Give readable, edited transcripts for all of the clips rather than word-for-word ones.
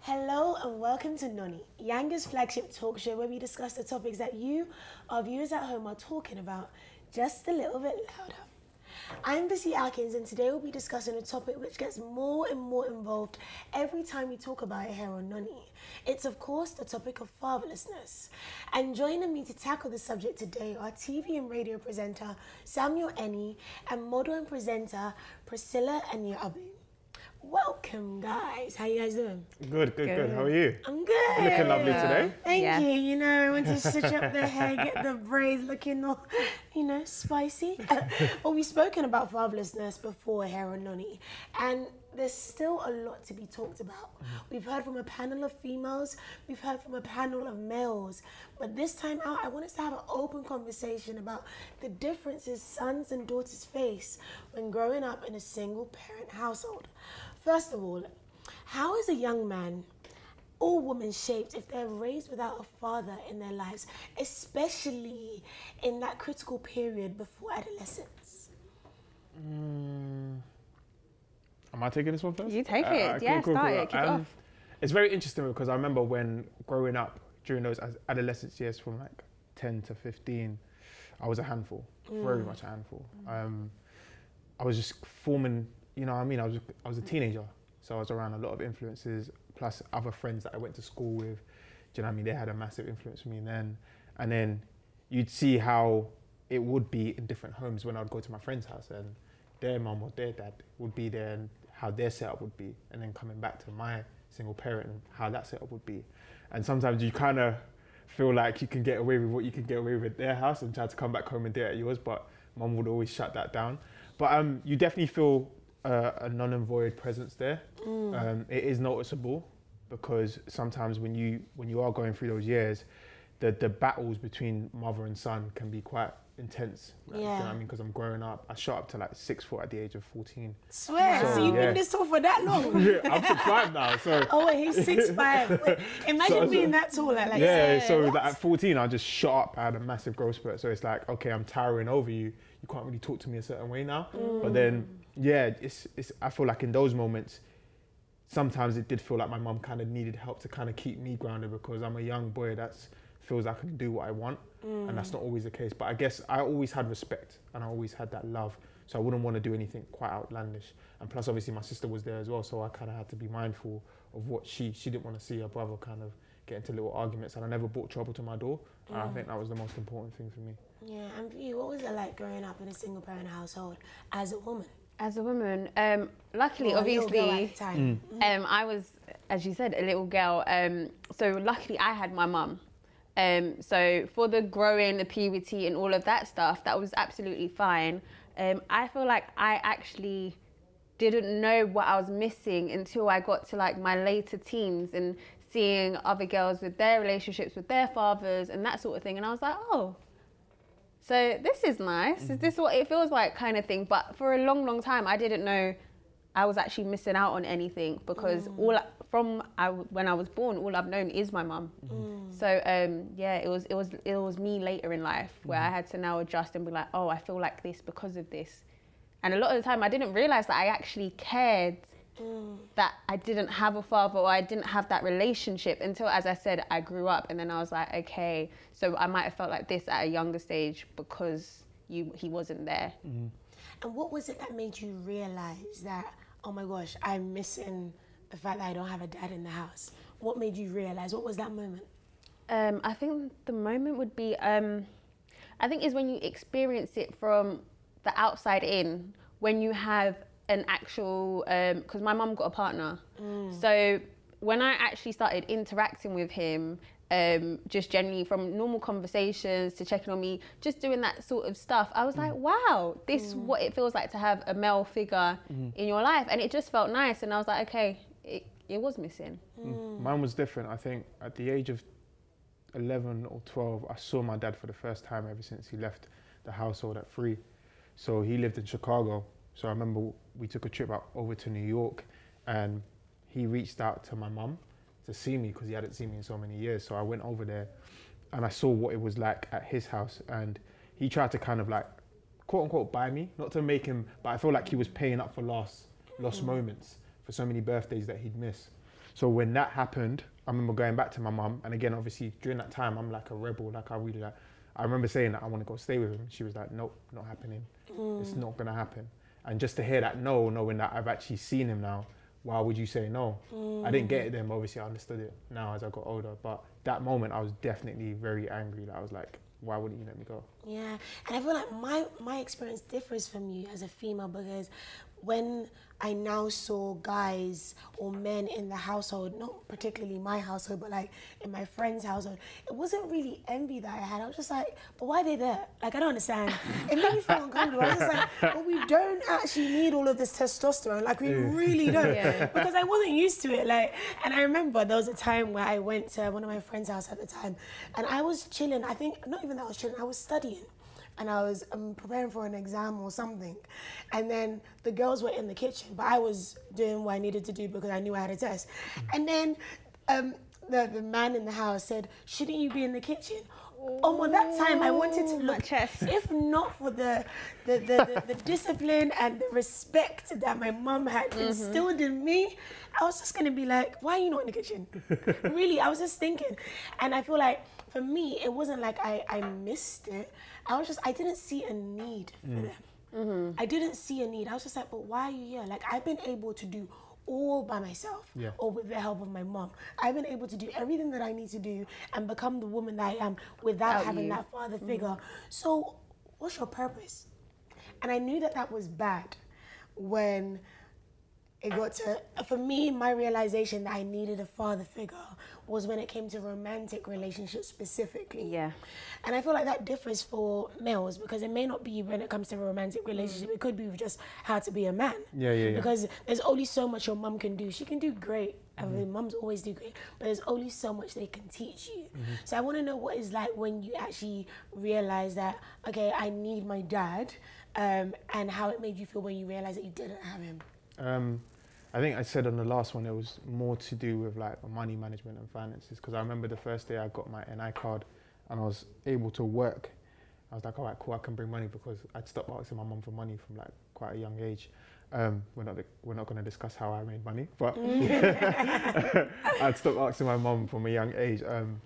Hello and welcome to Noni, Yanga's flagship talk show where we discuss the topics that you, our viewers at home, are talking about just a little bit louder. I'm Bisi and today we'll be discussing a topic which gets more and more involved every time we talk about it here on Noni. It's of course the topic of fatherlessness. And joining me to tackle the subject today are TV and radio presenter Samuel Eni and model and presenter Priscilla Anyabu. Welcome, guys. How you guys doing? Good. How are you? I'm good. You're looking lovely today. Thank you. You know, I want to stitch up the hair, get the braids looking all, spicy. Well, we've spoken about fatherlessness before here on Noni, and there's still a lot to be talked about. We've heard from a panel of females, we've heard from a panel of males, but this time out, I want us to have an open conversation about the differences sons and daughters face when growing up in a single-parent household. First of all, how is a young man or woman shaped if they're raised without a father in their lives, especially in that critical period before adolescence? Am I taking this one first? You take it. Kick it off. It's very interesting because I remember when growing up during those adolescence years from like 10 to 15, I was a handful, very much a handful. I was just forming, I was a teenager, so I was around a lot of influences, plus other friends that I went to school with. Do you know what I mean? They had a massive influence on me then. And then you'd see how it would be in different homes when I'd go to my friend's house and their mum or their dad would be there and how their setup would be. And then coming back to my single parent and how that setup would be. And sometimes you kind of feel like you can get away with what you can get away with at their house and try to come back home and do it at yours, but mum would always shut that down. But you definitely feel a non and void presence there. It is noticeable because sometimes when you are going through those years, the battles between mother and son can be quite intense. Like, you know what I mean? Because I'm growing up. I shot up to like 6 foot at the age of 14. Swear, so you've been this tall for that long? I'm 6'5" now, so. Oh wait, he's 6'5". Wait, imagine being that tall at like at 14 I just shot up. I had a massive growth spurt, so it's like, okay, I'm towering over you. You can't really talk to me a certain way now. But then, it's. I feel like in those moments, sometimes it did feel like my mum kind of needed help to kind of keep me grounded because I'm a young boy that feels like I can do what I want. And that's not always the case. But I guess I always had respect and I always had that love. So I wouldn't want to do anything quite outlandish. And plus, obviously, my sister was there as well. So I kind of had to be mindful of what she didn't want to see her brother kind of get into little arguments. And I never brought trouble to my door. And I think that was the most important thing for me. Yeah, and for you, what was it like growing up in a single parent household as a woman? As a woman, luckily, obviously, I was, as you said, a little girl. So luckily I had my mum. So for the growing, the puberty and all of that stuff, that was absolutely fine. I feel like I actually didn't know what I was missing until I got to like my later teens and seeing other girls with their relationships with their fathers and that sort of thing. And I was like, oh, so this is nice. Is this what it feels like kind of thing? But for a long, long time, I didn't know I was actually missing out on anything because when I was born, all I've known is my mum. So it was me later in life where I had to now adjust and be like, oh, I feel like this because of this. And a lot of the time I didn't realize that I actually cared that I didn't have a father or I didn't have that relationship until, as I said, I grew up and then I was like, okay, so I might have felt like this at a younger stage because he wasn't there. And what was it that made you realize that, oh my gosh, I'm missing the fact that I don't have a dad in the house? What made you realize? What was that moment? I think the moment would be, I think is when you experience it from the outside in, when you have an actual, because my mum got a partner. So when I actually started interacting with him, just generally from normal conversations to checking on me, just doing that sort of stuff, I was like, wow, this is what it feels like to have a male figure in your life. And it just felt nice. And I was like, okay, it was missing. Mine was different. I think at the age of 11 or 12, I saw my dad for the first time ever since he left the household at 3. So he lived in Chicago. So I remember we took a trip out over to New York and he reached out to my mum to see me because he hadn't seen me in so many years. So I went over there and I saw what it was like at his house, and he tried to kind of like, quote unquote, buy me, not to make him, but I feel like he was paying up for lost moments for so many birthdays that he'd miss. So when that happened, I remember going back to my mum, and again, obviously during that time, I'm like a rebel. Like I remember saying that I want to go stay with him. She was like, nope, not happening. It's not gonna happen. And just to hear that no, knowing that I've actually seen him now, why would you say no? I didn't get it then, but obviously I understood it now as I got older. But that moment, I was definitely very angry. That I was like, why wouldn't you let me go? Yeah, and I feel like my experience differs from you as a female, because when I now saw guys or men in the household, not particularly my household, but like in my friend's household, it wasn't really envy that I had. I was just like, but why are they there? Like, I don't understand. It made me feel uncomfortable. I was just like, but we don't actually need all of this testosterone. Like, we really don't. Because I wasn't used to it. Like, and I remember there was a time where I went to one of my friend's house at the time, and I was chilling. I think, not even that I was chilling, I was studying. And I was preparing for an exam or something. And then the girls were in the kitchen, but I was doing what I needed to do because I knew I had a test. And then the man in the house said, shouldn't you be in the kitchen? Oh, well, that time I wanted to look, if not for the discipline and the respect that my mum had instilled in me, I was just gonna be like, why are you not in the kitchen? Really, I was just thinking. And I feel like, for me, it wasn't like I missed it. I didn't see a need for them. I didn't see a need. I was just like, but why are you here? Like, I've been able to do all by myself, or with the help of my mom. I've been able to do everything that I need to do and become the woman that I am without having that father figure. So what's your purpose? And I knew that that was bad when it got to, for me, my realization that I needed a father figure was when it came to romantic relationships specifically. Yeah. And I feel like that differs for males, because it may not be when it comes to a romantic relationship, it could be just how to be a man. Because there's only so much your mum can do. She can do great. I mean, mums always do great, but there's only so much they can teach you. So I want to know what it's like when you actually realize that, okay, I need my dad, and how it made you feel when you realized that you didn't have him. I think I said on the last one, it was more to do with like money management and finances. Because I remember the first day I got my NI card and I was able to work. I was like, all right, cool, I can bring money, because I'd stopped asking my mum for money from like quite a young age. We're not going to discuss how I made money, but I'd stopped asking my mum from a young age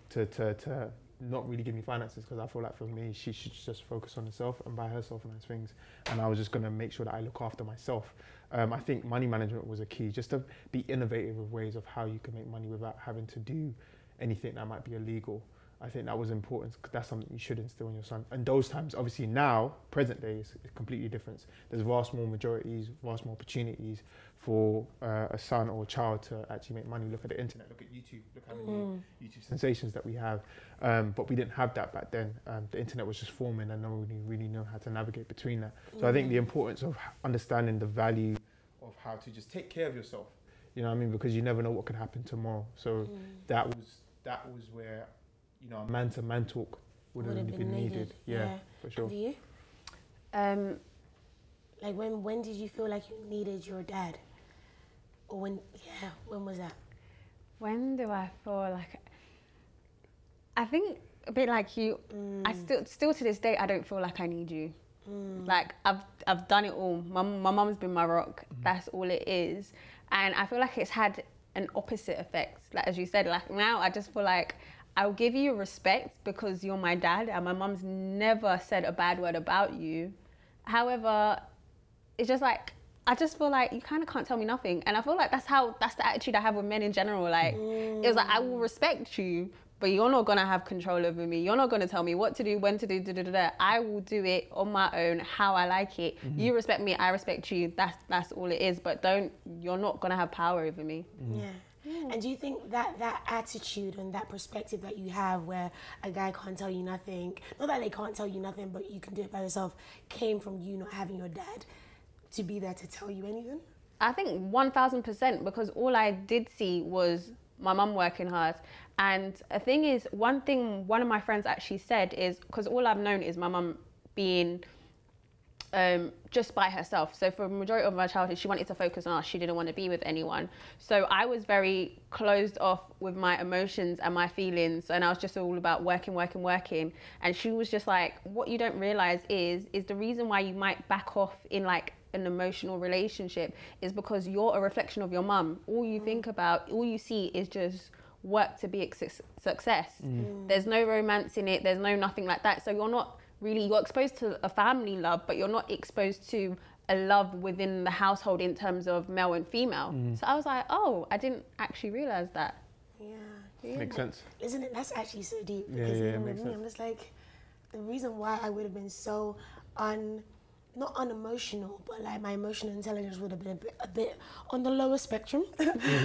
to not really give me finances, because I feel like for me, she should just focus on herself and buy herself nice things. And I was just going to make sure that I look after myself. I think money management was a key, just to be innovative with ways of how you can make money without having to do anything that might be illegal. I think that was important, because that's something you should instill in your son. And those times, obviously now, present day is completely different. There's vast more majorities, vast more opportunities for a son or a child to actually make money. Look at the internet, look at YouTube, look how many YouTube sensations that we have. But we didn't have that back then. The internet was just forming and no one really knew how to navigate between that. So I think the importance of understanding the value of how to just take care of yourself, you know what I mean? Because you never know what could happen tomorrow. So that was where, you know, man-to-man talk would have been needed. Yeah, for sure. And for you? Like when did you feel like you needed your dad? Or when was that? When do I feel like, I think a bit like you, I still to this day, I don't feel like I need you. Like I've done it all. My mum's been my rock. That's all it is. And I feel like it's had an opposite effect. Like, as you said, like now I just feel like I'll give you respect because you're my dad, and my mum's never said a bad word about you. However, it's just like, I just feel like you kind of can't tell me nothing. And I feel like that's the attitude I have with men in general. Like, it was like, I will respect you, but you're not gonna have control over me. You're not gonna tell me what to do, when to do, I will do it on my own, how I like it. You respect me, I respect you. That's all it is. But you're not gonna have power over me. And do you think that attitude and that perspective that you have, where a guy can't tell you nothing, not that they can't tell you nothing, but you can do it by yourself, came from you not having your dad to be there to tell you anything? I think 1000%, because all I did see was my mum working hard. And the thing is, one thing one of my friends actually said is, because all I've known is my mum being just by herself. So for the majority of my childhood, she wanted to focus on us. She didn't want to be with anyone. So I was very closed off with my emotions and my feelings. And I was just all about working. And she was just like, what you don't realize is the reason why you might back off in like an emotional relationship is because you're a reflection of your mum. All you think about, all you see is just work to be a success. There's no romance in it. There's no nothing like that. So you're not really, you're exposed to a family love, but you're not exposed to a love within the household in terms of male and female. So I was like, oh, I didn't actually realize that. Yeah. Makes sense. Isn't it? That's actually so deep. Because even with me, I'm just like, the reason why I would have been so not unemotional, but like my emotional intelligence would have been a bit on the lower spectrum,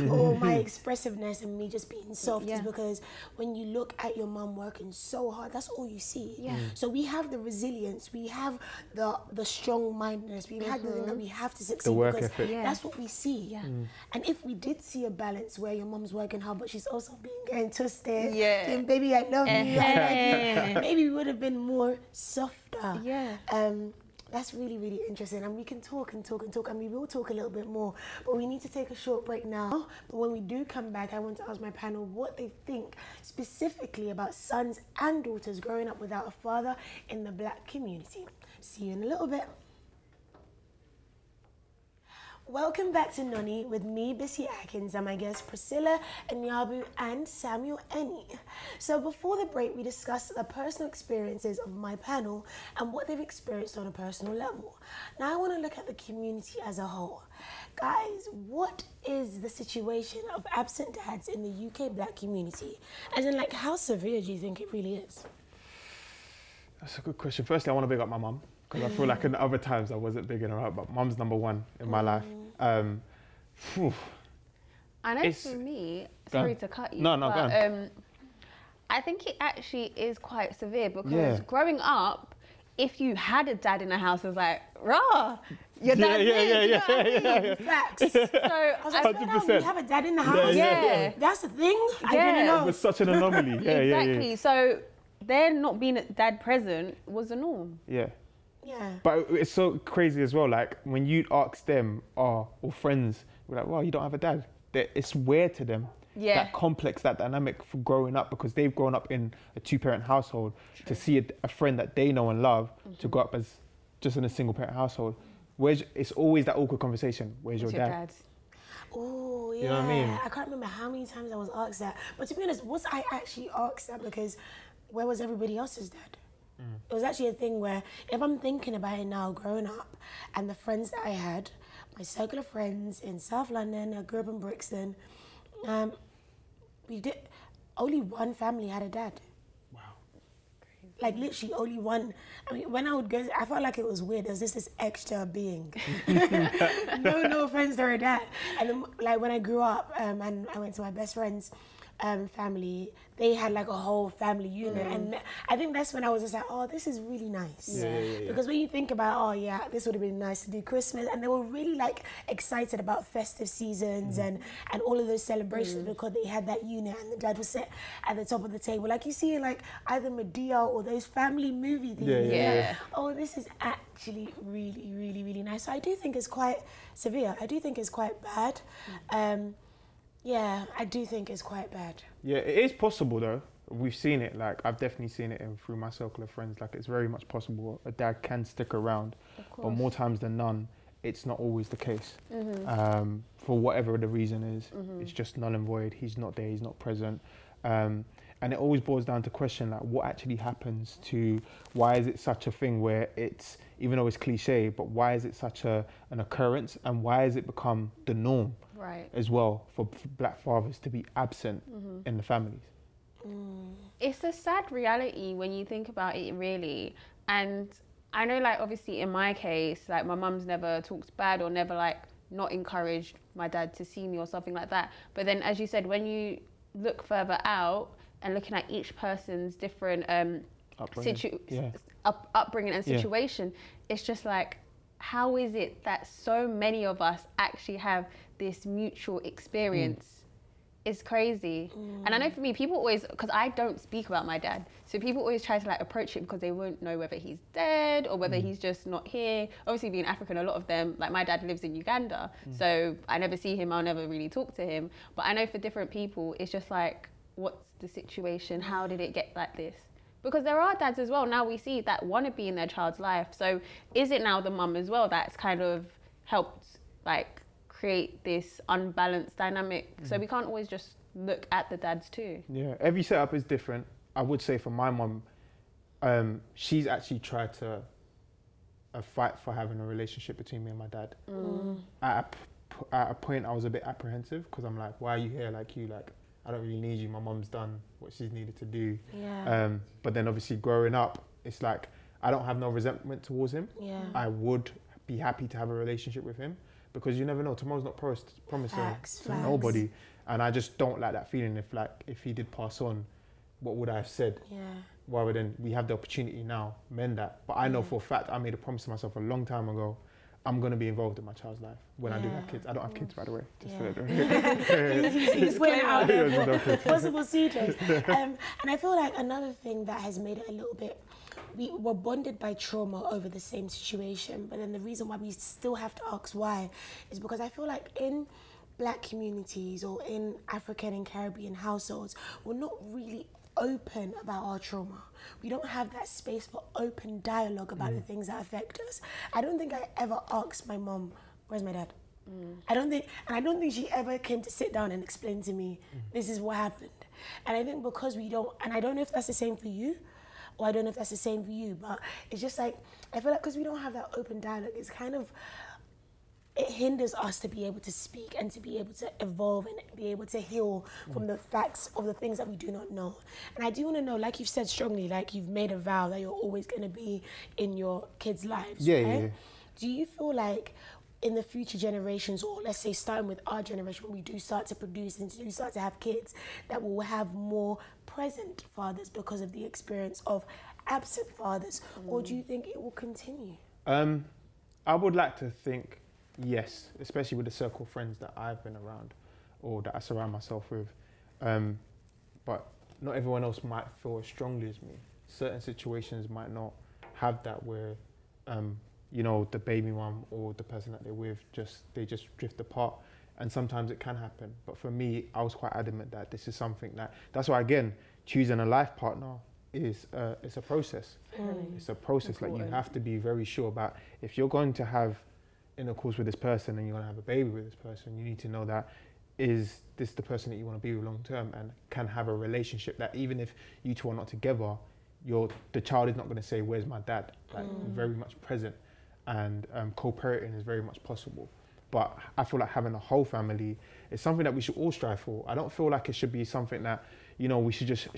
or my expressiveness and me just being soft is because when you look at your mum working so hard, that's all you see. So we have the resilience, we have the strong-mindedness, we have the thing that we have to succeed, The work because ethic. that's what we see. And if we did see a balance where your mum's working hard, but she's also being twisted, saying, baby, I love you, I like you, maybe we would have been more softer. That's really, really interesting, and we can talk and talk and talk, and we will talk a little bit more, but we need to take a short break now. But when we do come back, I want to ask my panel what they think specifically about sons and daughters growing up without a father in the Black community. See you in a little bit. Welcome back to Noni with me, Bisi Atkins, and my guests Priscilla Anyabu and Samuel Eni. So before the break, we discussed the personal experiences of my panel and what they've experienced on a personal level. Now I want to look at the community as a whole. Guys, what is the situation of absent dads in the UK Black community? As in, like, how severe do you think it really is? That's a good question. Firstly, I want to big up my mum, because I feel like in other times I wasn't bigging her up, but mum's number one in my life. I know for me, sorry to cut you, but go on. I think it actually is quite severe because growing up, if you had a dad in the house, it was like, rah, your dad's Yeah. Facts. So I was like, 100%. We have a dad in the house? Yeah. That's the thing? I didn't know. It was such an anomaly. Exactly. So there not being a dad present was the norm. Yeah. But it's so crazy as well, like when you ask them or friends, we're like, well, you don't have a dad. It's weird to them. That complex, that dynamic for growing up, because they've grown up in a two-parent household. To see a friend that they know and love to grow up as just in a single-parent household. It's always that awkward conversation. Where's your dad? Oh, yeah. You know what I mean? I can't remember how many times I was asked that. But to be honest, was I actually asked that because where was everybody else's dad? It was actually a thing where, if I'm thinking about it now, growing up, and the friends that I had, my circle of friends in South London, I grew up in Brixton, only one family had a dad. Wow. Like literally only one. I mean, when I would go, I felt like it was weird. There was this extra being. no offense to her dad. And then, like when I grew up and I went to my best friend's family, they had like a whole family unit, and I think that's when I was just like, oh, this is really nice. Because when you think about, oh yeah, this would have been nice to do Christmas, and they were really like excited about festive seasons and all of those celebrations because they had that unit, and the dad was set at the top of the table, like you see like either Medea or those family movie things. Like, oh, this is actually really, really, really nice. So I do think it's quite severe. I do think it's quite bad. Yeah, I do think it's quite bad. Yeah, it is possible though. We've seen it. Like I've definitely seen it through my circle of friends. Like it's very much possible. A dad can stick around, but more times than none, it's not always the case. For whatever the reason is, it's just null and void. He's not there. He's not present. And it always boils down to question like what actually happens to, why is it such a thing where it's, even though it's cliche, but why is it such an occurrence, and why has it become the norm as well for Black fathers to be absent in the families? It's a sad reality when you think about it, really. And I know, like, obviously in my case, like my mum's never talked bad or never like not encouraged my dad to see me or something like that. But then, as you said, when you look further out and looking at each person's different upbringing and situation, it's just like, how is it that so many of us actually have this mutual experience? It's crazy. And I know for me, people always, because I don't speak about my dad, so people always try to like approach it because they won't know whether he's dead or whether he's just not here. Obviously being African, a lot of them, like my dad lives in Uganda, so I never see him, I'll never really talk to him. But I know for different people, it's just like, what's the situation? How did it get like this? Because there are dads as well, now we see, that want to be in their child's life. So is it now the mum as well that's kind of helped like create this unbalanced dynamic. So we can't always just look at the dads too. Yeah, every setup is different. I would say for my mum, she's actually tried to fight for having a relationship between me and my dad. At a point, I was a bit apprehensive because I'm like, why are you here? Like, I don't really need you. My mum's done what she's needed to do. Yeah. But then obviously growing up, it's like, I don't have no resentment towards him. Yeah. I would be happy to have a relationship with him because you never know. Tomorrow's not promising to nobody. And I just don't like that feeling. If he did pass on, what would I have said? Yeah. Rather than we have the opportunity now, mend that. But I know for a fact, I made a promise to myself a long time ago, I'm going to be involved in my child's life when I do have kids. I don't have kids, by the way. Just putting it out there for possible suitors. And I feel like another thing that has made it a little bit, we were bonded by trauma over the same situation, but then the reason why we still have to ask why is because I feel like in Black communities or in African and Caribbean households, we're not really open about our trauma. We don't have that space for open dialogue about the things that affect us. I don't think I ever asked my mom, where's my dad? I don't think she ever came to sit down and explain to me, this is what happened. And I think because we don't, and I don't know if that's the same for you, or I don't know if that's the same for you, but it's just like, I feel like because we don't have that open dialogue, it's kind of, it hinders us to be able to speak and to be able to evolve and be able to heal from the facts of the things that we do not know. And I do want to know, like you've said strongly, like you've made a vow that you're always going to be in your kids' lives, right? Yeah. Do you feel like in the future generations, or let's say starting with our generation, when we do start to produce and do start to have kids, that we'll have more present fathers because of the experience of absent fathers? Or do you think it will continue? I would like to think yes, especially with the circle of friends that I've been around or that I surround myself with. But not everyone else might feel as strongly as me. Certain situations might not have that where, you know, the baby mum or the person that they're with, they just drift apart. And sometimes it can happen. But for me, I was quite adamant that this is something that's why, again, choosing a life partner it's a process. It's a process. Important. Like you have to be very sure about if you're going to have intercourse with this person and you're going to have a baby with this person, you need to know that is this the person that you want to be with long term and can have a relationship that even if you two are not together, the child is not going to say, where's my dad? Like very much present, and co-parenting is very much possible. But I feel like having a whole family is something that we should all strive for. I don't feel like it should be something that, you know, we should just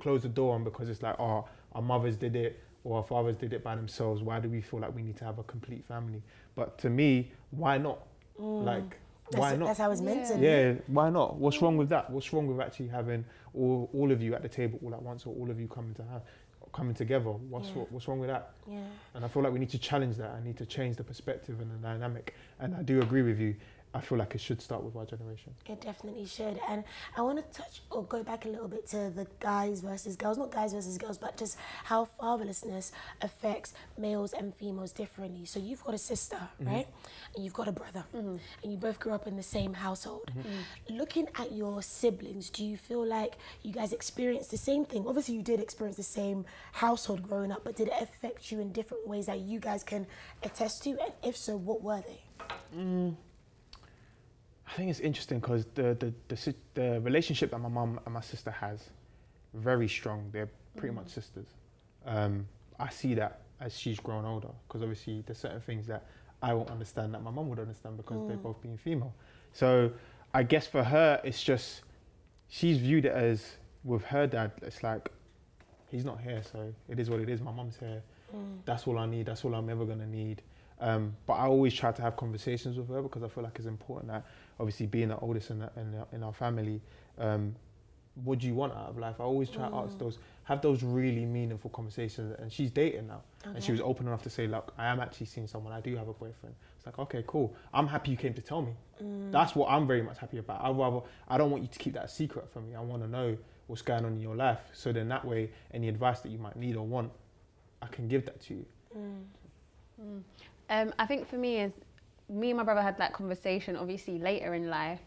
close the door on because it's like, oh, our mothers did it or our fathers did it by themselves. Why do we feel like we need to have a complete family? But to me, why not? Like, why not? That's how it's meant to be. Yeah, why not? What's wrong with that? What's wrong with actually having all of you at the table all at once, or all of you coming together? What's wrong with that? Yeah. And I feel like we need to challenge that. I need to change the perspective and the dynamic. And I do agree with you. I feel like it should start with our generation. It definitely should. And I want to touch or go back a little bit to the guys versus girls, not guys versus girls, but just how fatherlessness affects males and females differently. So you've got a sister, right? And you've got a brother, and you both grew up in the same household. Looking at your siblings, do you feel like you guys experienced the same thing? Obviously you did experience the same household growing up, but did it affect you in different ways that you guys can attest to? And if so, what were they? I think it's interesting because the relationship that my mum and my sister has, very strong. They're pretty much sisters. I see that as she's grown older because obviously there's certain things that I won't understand that my mum would understand because they're both being female. So I guess for her, it's just, she's viewed it as with her dad, it's like, he's not here, so it is what it is. My mum's here. That's all I need. That's all I'm ever going to need. But I always try to have conversations with her because I feel like it's important that, obviously being the oldest in our family, what do you want out of life? I always try to have those really meaningful conversations. And she's dating now, and she was open enough to say, look, I am actually seeing someone. I do have a boyfriend. It's like, okay, cool. I'm happy you came to tell me. That's what I'm very much happy about. I don't want you to keep that a secret from me. I want to know what's going on in your life. So then that way, any advice that you might need or want, I can give that to you. I think for me is, me and my brother had that conversation obviously later in life,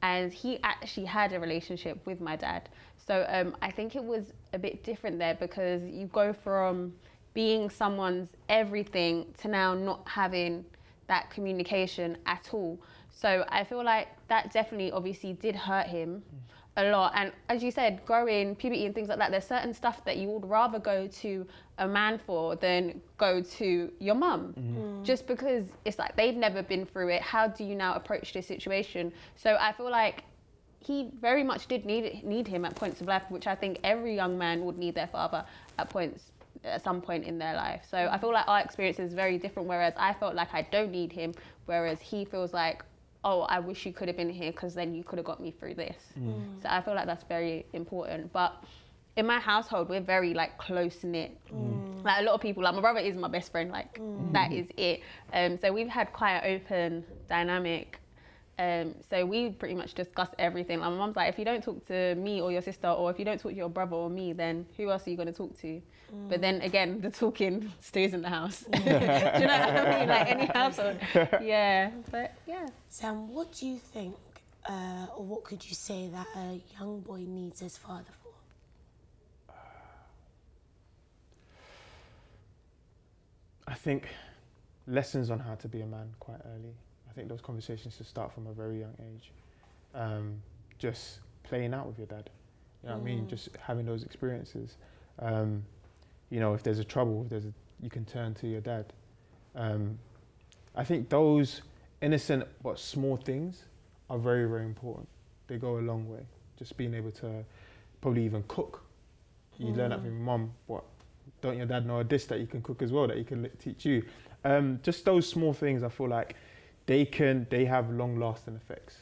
and he actually had a relationship with my dad. So I think it was a bit different there because you go from being someone's everything to now not having that communication at all. So I feel like that definitely obviously did hurt him a lot. And as you said, growing, puberty and things like that, there's certain stuff that you would rather go to a man for than go to your mum. Just because it's like they've never been through it. How do you now approach this situation? So I feel like he very much did need him at points of life, which I think every young man would need their father at some point in their life. So I feel like our experience is very different, whereas I felt like I don't need him, whereas he feels like, oh, I wish you could have been here because then you could have got me through this. So I feel like that's very important. But in my household, we're very like close-knit. Like a lot of people, like my brother is my best friend, like that is it. So we've had quite an open dynamic. So we pretty much discuss everything. Like my mum's like, if you don't talk to me or your sister, or if you don't talk to your brother or me, then who else are you going to talk to? But then again, the talking stays in the house. Do you know what I mean? Like any household. Yeah, but yeah. Sam, what do you think, or what could you say that a young boy needs his father for? I think lessons on how to be a man quite early. I think those conversations should start from a very young age. Just playing out with your dad. You know what I mean? Just having those experiences. You know, if there's a trouble, you can turn to your dad. I think those innocent but small things are very, very important. They go a long way. Just being able to probably even cook. You learn that from your mum. What? Don't your dad know a dish that you can cook as well, that he can teach you? Just those small things, I feel like they have long-lasting effects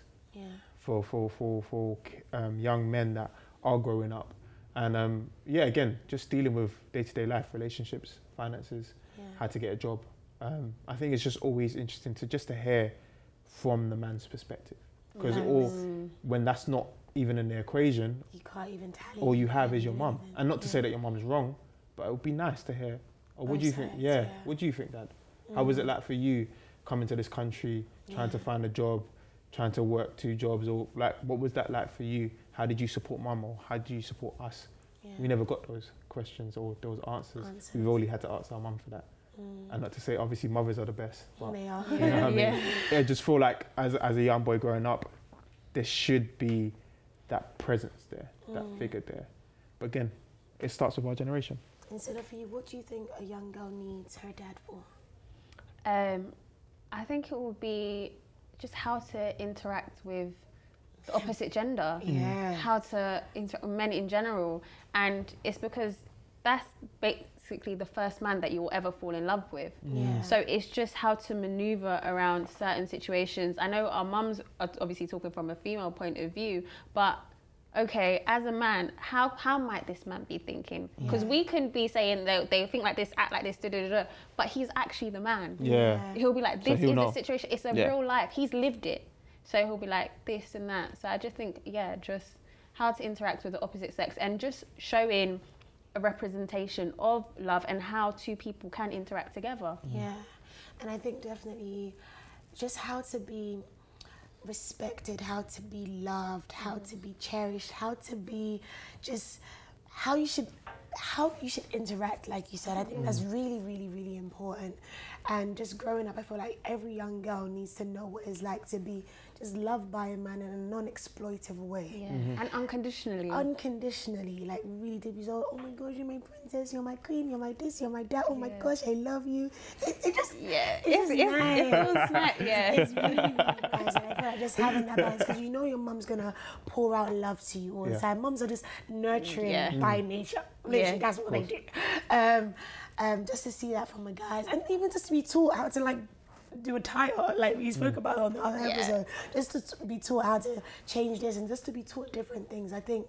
for young men that are growing up. And yeah, again, just dealing with day-to-day life, relationships, finances, how to get a job. I think it's just always interesting to hear from the man's perspective, because when that's not even in the equation, you can't even tally. All you have is your mum, and not to say that your mum is wrong, but it would be nice to hear. Or what do you think? Yeah, what do you think, Dad? How was it like for you coming to this country, trying to find a job, trying to work 2 jobs, or like what was that like for you? How did you support mum, or how did you support us? We never got those questions or those answers. We've only had to ask our mum for that. And not to say obviously mothers are the best. But, they are. You know what I mean? I just feel like as a young boy growing up, there should be that presence there, that figure there. But again, it starts with our generation. Instead of you, what do you think a young girl needs her dad for? I think it would be just how to interact with the opposite gender. How to interact with men in general. And it's because that's basically the first man that you will ever fall in love with. So it's just how to maneuver around certain situations. I know our mums are obviously talking from a female point of view, but okay, as a man, how might this man be thinking? Because we can be saying they think like this, act like this, but he's actually the man. He'll be like, this is the situation. It's a real life. He's lived it. So he'll be like this and that. So I just think, just how to interact with the opposite sex and just showing a representation of love and how 2 people can interact together. And I think definitely just how to be respected, how to be loved, how to be cherished, how to be just how you should interact, like you said. I think that's really, really, really important. And just growing up, I feel like every young girl needs to know what it's like to be just loved by a man in a non-exploitive way. And unconditionally. Unconditionally, like really to be so, oh my gosh, you're my princess, you're my queen, you're my this, you're my that, oh my gosh, I love you. It just, it's nice. It feels nice. It's really, really nice. And I feel like just having that balance, because you know your mum's gonna pour out love to you all the time. Mums are just nurturing by nature. Literally, that's what they do. Just to see that from the guys, and even just to be taught how to like do a title, like we spoke about on the other episode, just to be taught how to change this and just to be taught different things. I think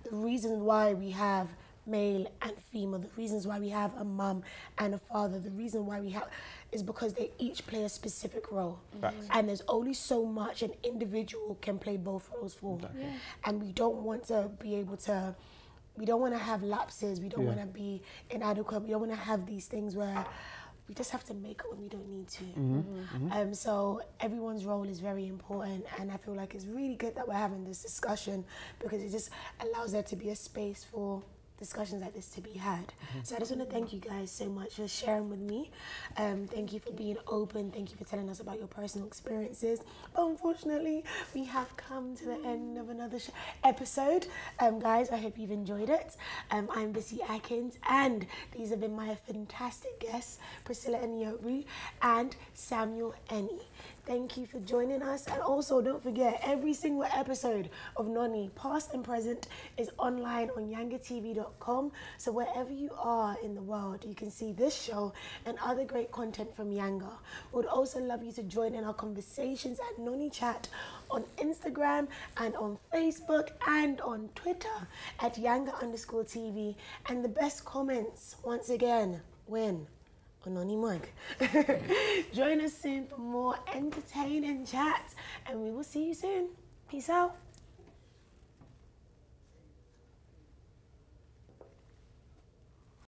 the reason why we have male and female, the reasons why we have a mum and a father, the reason why we have is because they each play a specific role. And there's only so much an individual can play both roles for. And we don't want to be able to, we don't want to have lapses, we don't want to be inadequate, we don't want to have these things where we just have to make it when we don't need to. So everyone's role is very important, and I feel like it's really good that we're having this discussion because it just allows there to be a space for discussions like this to be had. So I just want to thank you guys so much for sharing with me. Thank you for being open. Thank you for telling us about your personal experiences. But unfortunately, we have come to the end of another episode. Guys, I hope you've enjoyed it. I'm Bisi Atkins, and these have been my fantastic guests, Priscilla Anyabu and Samuel Eni. Thank you for joining us. And also, don't forget, every single episode of Noni, past and present, is online on yangatv.com. So wherever you are in the world, you can see this show and other great content from Yanga. We would also love you to join in our conversations at Noni Chat on Instagram and on Facebook and on Twitter at Yanga_TV. And the best comments, once again, win a Noni mug. Join us soon for more entertaining chats, and we will see you soon. Peace out.